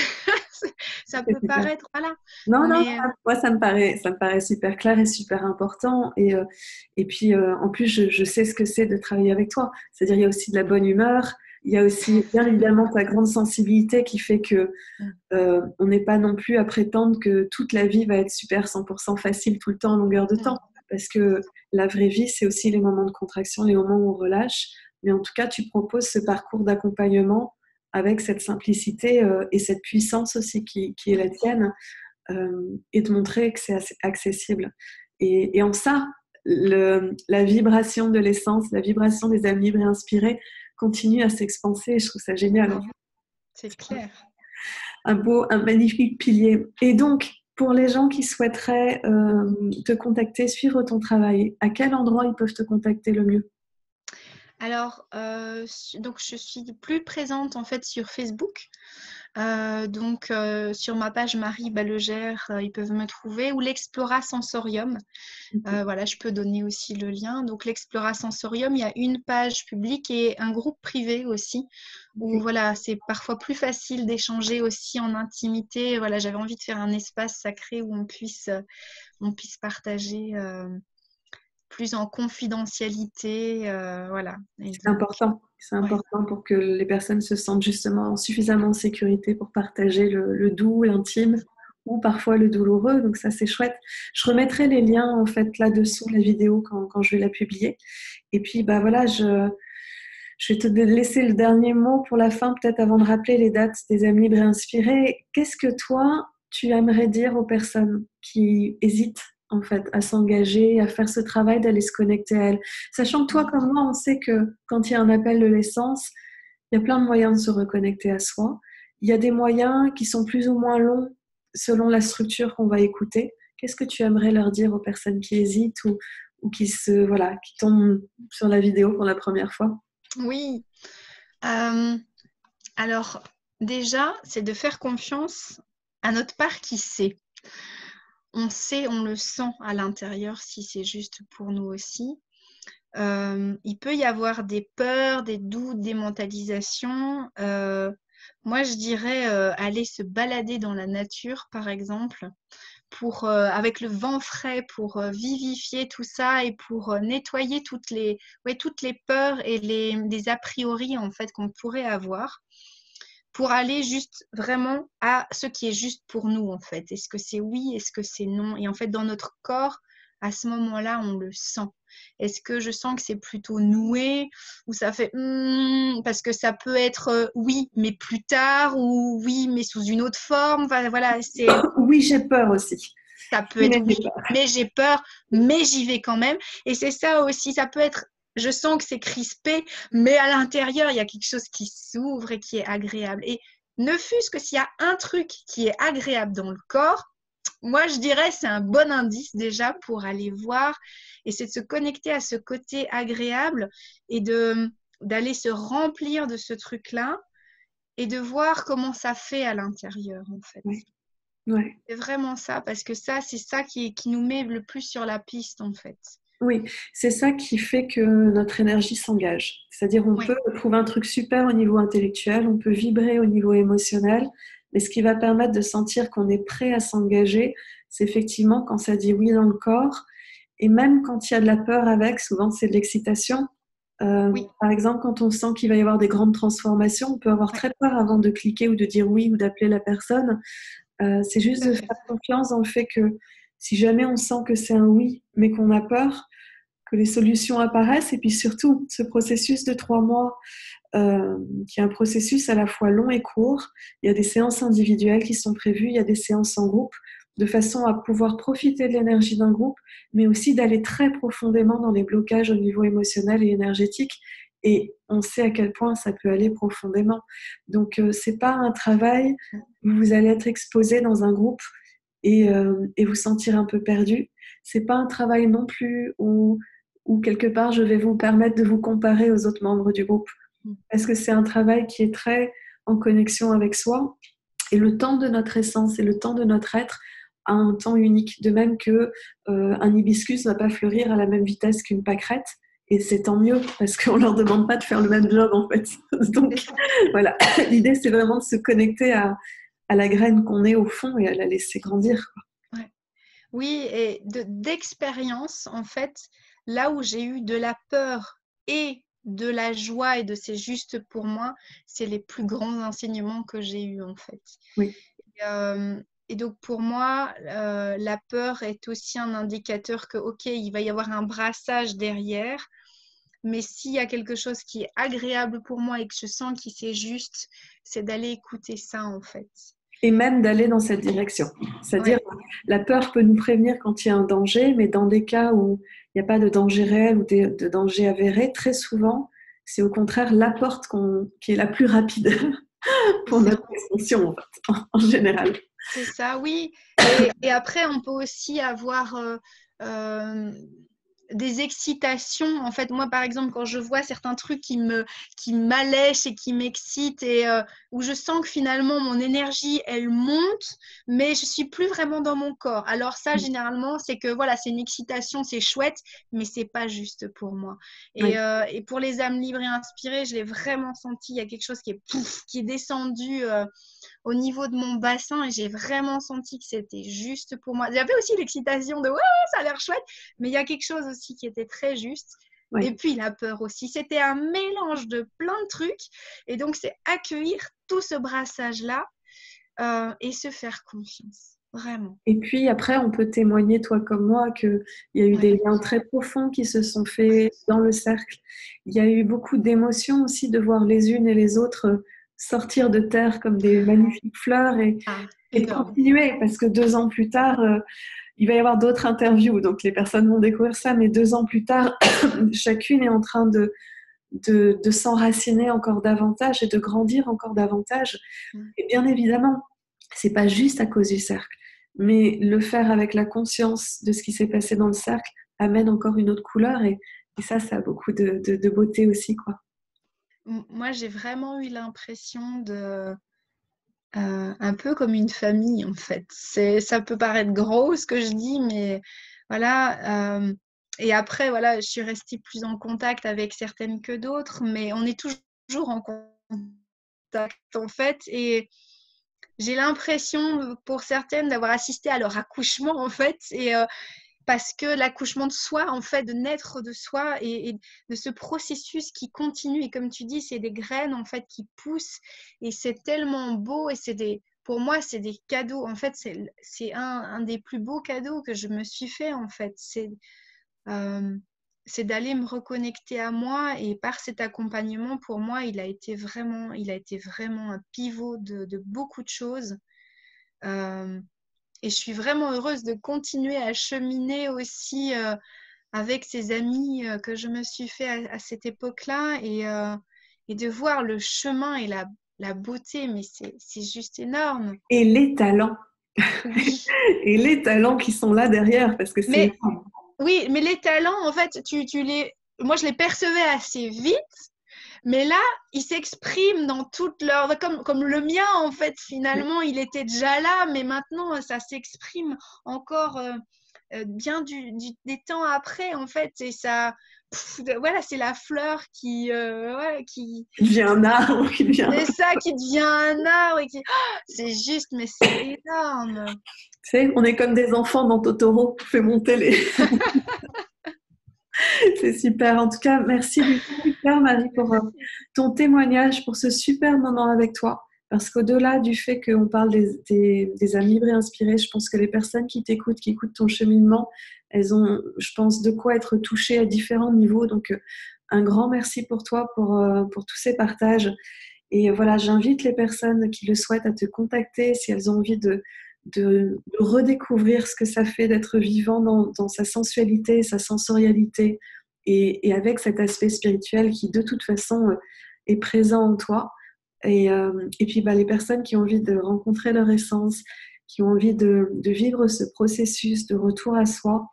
ça c'est peut super. paraître, voilà, Non, non, mais moi ça me paraît super clair et super important. Et puis en plus, je sais ce que c'est de travailler avec toi. C'est-à-dire, il y a aussi de la bonne humeur, il y a aussi bien évidemment ta grande sensibilité qui fait que on n'est pas non plus à prétendre que toute la vie va être super 100% facile tout le temps en longueur de temps. non, Parce que la vraie vie, c'est aussi les moments de contraction, les moments où on relâche. Mais en tout cas, tu proposes ce parcours d'accompagnement avec cette simplicité et cette puissance aussi qui est la tienne et de montrer que c'est accessible. Et en ça, la vibration de l'essence, la vibration des âmes libres et inspirées continue à s'expanser. Je trouve ça génial. En fait. c'est clair. Un magnifique pilier. Et donc, pour les gens qui souhaiteraient te contacter, suivre ton travail, à quel endroit ils peuvent te contacter le mieux? Alors, donc je suis plus présente en fait sur Facebook. Donc, sur ma page Marie Ballegère, ils peuvent me trouver, ou l'Explora Sensorium. Voilà, je peux donner aussi le lien. Donc, l'Explora Sensorium, il y a une page publique et un groupe privé aussi, où voilà, c'est parfois plus facile d'échanger aussi en intimité. Voilà, j'avais envie de faire un espace sacré où on puisse partager plus en confidentialité, voilà. Et C'est important. C'est ouais. important pour que les personnes se sentent justement suffisamment en sécurité pour partager le doux, l'intime ou parfois le douloureux. Donc ça, c'est chouette. Je remettrai les liens en fait là-dessous, la vidéo, quand je vais la publier. Et puis, bah voilà, je vais te laisser le dernier mot pour la fin, peut-être avant de rappeler les dates des âmes libres et inspirées. Qu'est-ce que toi, tu aimerais dire aux personnes qui hésitent en fait à s'engager, à faire ce travail, d'aller se connecter à elles? Sachant que toi comme moi, on sait que quand il y a un appel de l'essence, il y a plein de moyens de se reconnecter à soi. Il y a des moyens qui sont plus ou moins longs selon la structure qu'on va écouter. Qu'est-ce que tu aimerais leur dire aux personnes qui hésitent ou qui tombent sur la vidéo pour la première fois? Oui. Alors, déjà, c'est de faire confiance à notre part qui sait. On sait, on le sent à l'intérieur si c'est juste pour nous aussi. Il peut y avoir des peurs, des doutes, des mentalisations. Moi, je dirais aller se balader dans la nature, par exemple, avec le vent frais, pour vivifier tout ça et pour nettoyer toutes les peurs et les a priori en fait qu'on pourrait avoir, pour aller juste vraiment à ce qui est juste pour nous en fait. Est-ce que c'est oui, est-ce que c'est non? Et en fait, dans notre corps, à ce moment-là, on le sent. Est-ce que je sens que c'est plutôt noué ou ça fait parce que ça peut être oui, mais plus tard, ou oui, mais sous une autre forme. Enfin, voilà, Oui, j'ai peur aussi. ça peut Mais être oui, j'ai peur. mais j'ai peur, mais j'y vais quand même. Et c'est ça aussi, ça peut être, je sens que c'est crispé, mais à l'intérieur, il y a quelque chose qui s'ouvre et qui est agréable. Et ne fût-ce que s'il y a un truc qui est agréable dans le corps, moi, je dirais c'est un bon indice déjà pour aller voir. Et c'est de se connecter à ce côté agréable et d'aller se remplir de ce truc-là et de voir comment ça fait à l'intérieur, en fait. Ouais, ouais. C'est vraiment ça, parce que ça, c'est ça qui nous met le plus sur la piste, en fait. Oui, c'est ça qui fait que notre énergie s'engage. C'est-à-dire, on Oui, peut trouver un truc super au niveau intellectuel, on peut vibrer au niveau émotionnel, mais ce qui va permettre de sentir qu'on est prêt à s'engager, c'est effectivement quand ça dit oui dans le corps, et même quand il y a de la peur avec, souvent c'est de l'excitation. oui, Par exemple, quand on sent qu'il va y avoir des grandes transformations, on peut avoir ouais, très peur avant de cliquer ou de dire oui ou d'appeler la personne. C'est juste tout à de fait. faire confiance dans le fait que si jamais on sent que c'est un oui, mais qu'on a peur, que les solutions apparaissent. Et puis surtout, ce processus de 3 mois, qui est un processus à la fois long et court, il y a des séances individuelles qui sont prévues, il y a des séances en groupe, de façon à pouvoir profiter de l'énergie d'un groupe, mais aussi d'aller très profondément dans les blocages au niveau émotionnel et énergétique. Et on sait à quel point ça peut aller profondément. Donc, c'est pas un travail où vous allez être exposé dans un groupe et vous sentir un peu perdu. C'est pas un travail non plus où quelque part je vais vous permettre de vous comparer aux autres membres du groupe. Parce que c'est un travail qui est très en connexion avec soi. Et le temps de notre essence et le temps de notre être a un temps unique. De même que un hibiscus ne va pas fleurir à la même vitesse qu'une pâquerette. Et c'est tant mieux parce qu'on ne leur demande pas de faire le même job en fait. Donc voilà, l'idée c'est vraiment de se connecter à la graine qu'on est au fond et à la laisser grandir. Ouais. Oui, et d'expérience, en fait, là où j'ai eu de la peur et de la joie et de c'est juste pour moi, c'est les plus grands enseignements que j'ai eus, en fait. Oui. Et donc pour moi, la peur est aussi un indicateur que, ok, il va y avoir un brassage derrière, mais s'il y a quelque chose qui est agréable pour moi et que je sens qu'il c'est juste, c'est d'aller écouter ça en fait. Et même d'aller dans cette direction. C'est-à-dire, Ouais, la peur peut nous prévenir quand il y a un danger, mais dans des cas où il n'y a pas de danger réel ou de danger avéré, très souvent, c'est au contraire la porte qui est la plus rapide pour c'est notre expansion, en fait, en général. c'est ça, oui. Et après, on peut aussi avoir euh, des excitations. En fait, moi, par exemple, quand je vois certains trucs qui m'allèchent et qui m'excitent et où je sens que finalement mon énergie, elle monte, mais je suis plus vraiment dans mon corps. Alors ça, généralement, c'est que voilà, c'est une excitation, c'est chouette, mais c'est pas juste pour moi. Oui. Et pour les âmes libres et inspirées, je l'ai vraiment senti. Il y a quelque chose qui est, pouf, qui est descendu au niveau de mon bassin et j'ai vraiment senti que c'était juste pour moi. J'avais aussi l'excitation de ouais, ça a l'air chouette, mais il y a quelque chose aussi qui était très juste. Oui. Et puis la peur aussi. C'était un mélange de plein de trucs. Et donc, c'est accueillir tout ce brassage-là et se faire confiance. Vraiment. Et puis après, on peut témoigner, toi comme moi, qu'il y a eu des Ouais. liens très profonds qui se sont faits dans le cercle. Il y a eu beaucoup d'émotions aussi de voir les unes et les autres sortir de terre comme des magnifiques fleurs Ah, et de énorme. continuer, parce que 2 ans plus tard, il va y avoir d'autres interviews, donc les personnes vont découvrir ça, mais 2 ans plus tard, chacune est en train de s'enraciner encore davantage et de grandir encore davantage. Mm. Et bien évidemment, c'est pas juste à cause du cercle, mais le faire avec la conscience de ce qui s'est passé dans le cercle amène encore une autre couleur et ça a beaucoup de beauté aussi, quoi. Moi, j'ai vraiment eu l'impression de un peu comme une famille, en fait. Ça peut paraître gros ce que je dis, mais voilà. Et après, voilà, je suis restée plus en contact avec certaines que d'autres, mais on est toujours en contact, en fait. Et j'ai l'impression, pour certaines, d'avoir assisté à leur accouchement, en fait. Et parce que l'accouchement de soi, en fait, de naître de soi et de ce processus qui continue. Et comme tu dis, c'est des graines, en fait, qui poussent. Et c'est tellement beau. Et pour moi, c'est des cadeaux. En fait, c'est un des plus beaux cadeaux que je me suis fait, en fait. Euh, c'est d'aller me reconnecter à moi. Et par cet accompagnement, pour moi, il a été vraiment un pivot de beaucoup de choses. Euh, et je suis vraiment heureuse de continuer à cheminer aussi avec ces amis que je me suis fait à cette époque-là et de voir le chemin et la beauté, mais c'est juste énorme. Et les talents, Oui, et les talents qui sont là derrière, parce que c'est mais oui, mais les talents, en fait, moi je les percevais assez vite. Mais là, ils s'expriment dans toute leur... Comme le mien, en fait, finalement, il était déjà là, mais maintenant, ça s'exprime encore bien des temps après, en fait. Et ça... voilà, c'est la fleur qui... qui devient un arbre, qui devient... C'est ça qui devient un arbre. C'est juste, mais c'est énorme. Tu sais, on est comme des enfants dans Totoro, on fait monter les... C'est super. En tout cas, merci du fond du cœur, Marie, pour ton témoignage, pour ce super moment avec toi. Parce qu'au-delà du fait qu'on parle des âmes libres et inspirées, je pense que les personnes qui t'écoutent, qui écoutent ton cheminement, elles ont, je pense, de quoi être touchées à différents niveaux. Donc, un grand merci pour toi, pour tous ces partages. Et voilà, j'invite les personnes qui le souhaitent à te contacter si elles ont envie de redécouvrir ce que ça fait d'être vivant dans sa sensualité, sa sensorialité, et avec cet aspect spirituel qui, de toute façon, est présent en toi. Et puis, les personnes qui ont envie de rencontrer leur essence, qui ont envie de vivre ce processus de retour à soi,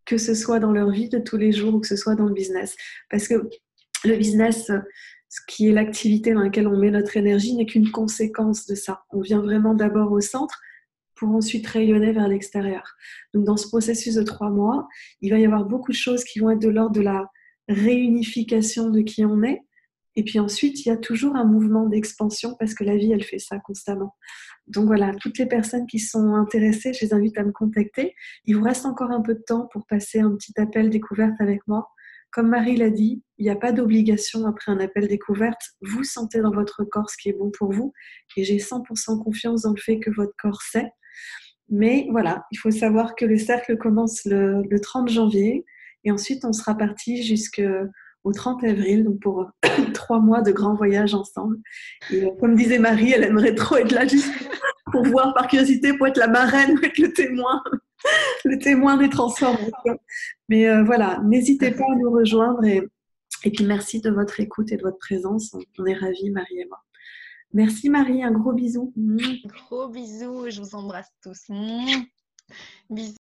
que ce soit dans leur vie de tous les jours ou que ce soit dans le business. Parce que le business, ce qui est l'activité dans laquelle on met notre énergie, n'est qu'une conséquence de ça. On vient vraiment d'abord au centre pour ensuite rayonner vers l'extérieur. Donc, dans ce processus de 3 mois, il va y avoir beaucoup de choses qui vont être de l'ordre de la réunification de qui on est. Et puis ensuite, il y a toujours un mouvement d'expansion parce que la vie, elle fait ça constamment. Donc voilà, toutes les personnes qui sont intéressées, je les invite à me contacter. Il vous reste encore un peu de temps pour passer un petit appel découverte avec moi. Comme Marie l'a dit, il n'y a pas d'obligation après un appel découverte. Vous sentez dans votre corps ce qui est bon pour vous. Et j'ai 100% confiance dans le fait que votre corps sait. Mais voilà, il faut savoir que le cercle commence le 30 janvier et ensuite on sera parti jusqu'au 30 avril, donc pour 3 mois de grands voyages ensemble. Et comme disait Marie, elle aimerait trop être là juste pour voir par curiosité, pour être la marraine, pour être le témoin des transformations. Mais voilà, n'hésitez pas à nous rejoindre et puis merci de votre écoute et de votre présence. On est ravis, Marie et moi. Merci Marie, un gros bisou. Gros bisous, je vous embrasse tous. Bisous.